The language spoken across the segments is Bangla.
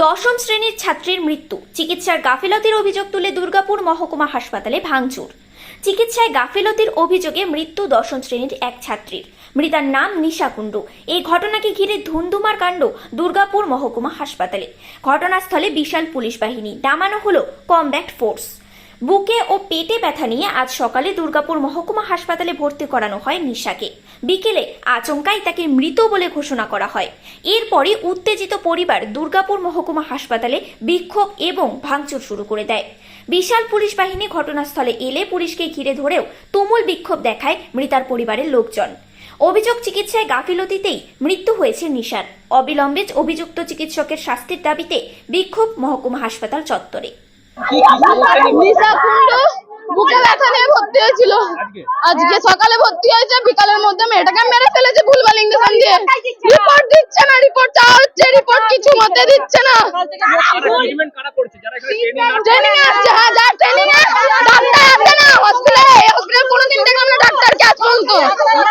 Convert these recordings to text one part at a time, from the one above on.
দশম শ্রেণীর ছাত্রীর মৃত্যু, চিকিৎসার গাফিলতির অভিযোগ তুলে দুর্গাপুর মহকুমা হাসপাতালে ভাঙচুর। চিকিৎসায় গাফিলতির অভিযোগে মৃত্যু দশম শ্রেণীর এক ছাত্রীর। মৃতার নাম নিশা কুণ্ডু। এই ঘটনাকে ঘিরে ধুন্ধুমার কাণ্ড দুর্গাপুর মহকুমা হাসপাতালে। ঘটনাস্থলে বিশাল পুলিশ বাহিনী, নামানো হলো কমব্যাট ফোর্স। বুকে ও পেটে ব্যথা নিয়ে আজ সকালে দুর্গাপুর মহকুমা হাসপাতালে ভর্তি করানো হয় নিশাকে। বিকেলে আচমকাই তাকে মৃত বলে ঘোষণা করা হয়। এরপরই উত্তেজিত পরিবার দুর্গাপুর মহকুমা হাসপাতালে বিক্ষোভ এবং ভাঙচুর শুরু করে দেয়। বিশাল পুলিশ বাহিনী ঘটনাস্থলে এলে পুলিশকে ঘিরে ধরেও তুমুল বিক্ষোভ দেখায় মৃতার পরিবারের লোকজন। অভিযোগ, চিকিৎসায় গাফিলতিতেই মৃত্যু হয়েছে নিশার। অবিলম্বে অভিযুক্ত চিকিৎসকের শাস্তির দাবিতে বিক্ষোভ মহকুমা হাসপাতাল চত্বরে। নিশা কুণ্ডু বুকে ব্যথা নিয়ে ভর্তি হয়েছিল। আজকে সকালে ভর্তি হয়েছে, বিকালের মধ্যে মেয়েটাকে মেরে ফেলেছে ভুলভাল ইঞ্জেকশন দিয়ে। রিপোর্ট দিচ্ছে না, রিপোর্ট চাওয়া হচ্ছে, রিপোর্ট কিছু মতে দিচ্ছে না। ট্রেনিং আসছে, হ্যাঁ, যার ট্রেনিং এ ডাক্তার আসে না হসপিটালে। হসপিটাল কোনোদিন দেখলাম না ডাক্তার কে আজ পর্যন্ত।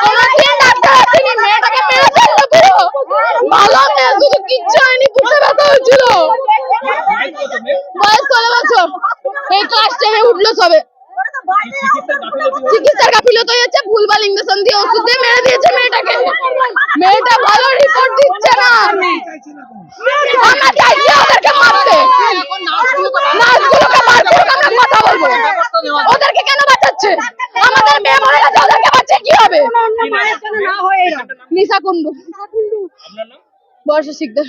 কোনোদিন ডাক্তার আসেনি, মেয়েটাকে মেরে ফেললো পুরো। ভালো মেয়ে, শুধু কিচ্ছু হয়নি, বুকে ব্যথা হয়েছিল। বয়স 16 বছর, এই ক্লাস 10-এ উঠলো সবে। চিকিৎসার গাফিলতি হয়েছে, ভুলভাল ইঞ্জেকশন দিয়ে ওষুধ দিয়ে মেরে দিয়েছে মেয়েটাকে। মেয়েটা ভালো রিপোর্ট দিচ্ছে না। আমরা চাইছি ওদেরকে মারতে, নার্সগুলোকে মারতে। আমরা কথা বলবো, ওদেরকে কেন বাঁচাচ্ছে? আমাদের মেয়ে মরে গেছে, ওদেরকে বাঁচিয়ে কি হবে? নিশা কুণ্ডু, বর্ষা শিকদার।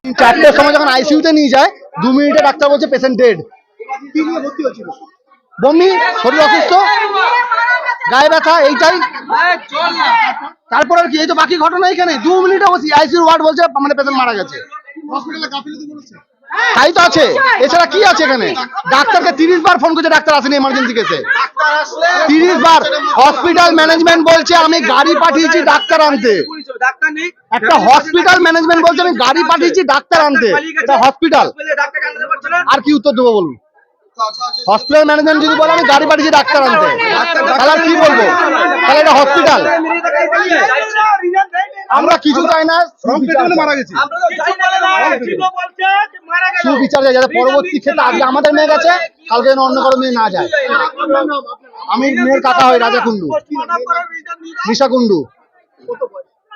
4টের সময় যখন আইসিইউতে নিয়ে যায়, 2 মিনিটে ডাক্তার বলছে পেশেন্ট ডেড। বমি, শরীর অসুস্থ, গায়ে ব্যথা, এইটাই। তারপর আর কি, এই তো বাকি ঘটনা। এখানে 2 মিনিটে বসি আইসিইউ ওয়ার্ড বলছে মানে পেশেন্ট মারা গেছে। তাই তো আছে, এছাড়া কি আছে এখানে? ডাক্তারকে 30 বার ফোন করছে, ডাক্তার আসেনি এমার্জেন্সি কেসে। 30 বার হসপিটাল ম্যানেজমেন্ট বলছে আমি গাড়ি পাঠিয়েছি ডাক্তার আনতে। একটা হসপিটাল ম্যানেজমেন্ট বলছে আমি গাড়ি পাঠিয়েছি ডাক্তার আনতে। এটা হসপিটাল, আর কি উত্তর দেবো বলুন? হসপিটাল ম্যানেজমেন্ট যদি বলে আমি গাড়ি পাঠিয়েছি ডাক্তার আনতে, তাহলে আর কি বলবো? তাহলে এটা হসপিটাল। আমরা কিছু চাই না, সুবিচার চাই, যাতে পরবর্তী ক্ষেত্রে আজকে আমাদের মেয়ে গেছে, কালকে যেন অন্য কারো মেয়ে না যায়। আমি মেয়ের কাকা হই, রাজা কুণ্ডু, নিশা কুণ্ডু,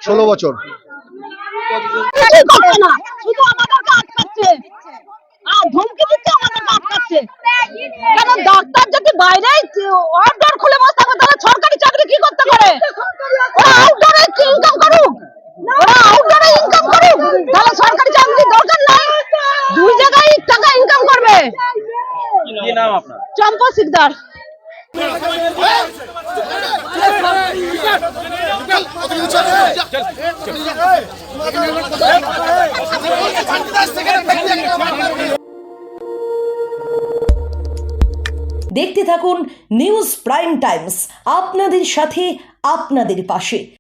16 বছর। ধমকি দিচ্ছে, আমাদের আটকাচ্ছে কেন? ডাক্তার যদি বাইরে আউটডোর খুলে বসে থাকে, তাহলে সরকারি চাকরি কি করতে পারে? ওরা আউটডোরে ইনকাম করুক, তাহলে সরকারি চাকরি দরকার নাই। 2 জায়গায় টাকা ইনকাম করবে। কি নাম আপনার? চম্পা শিকদার। দেখতে থাকুন নিউজ প্রাইম টাইমস, আপনাদের সাথে, আপনাদের পাশে।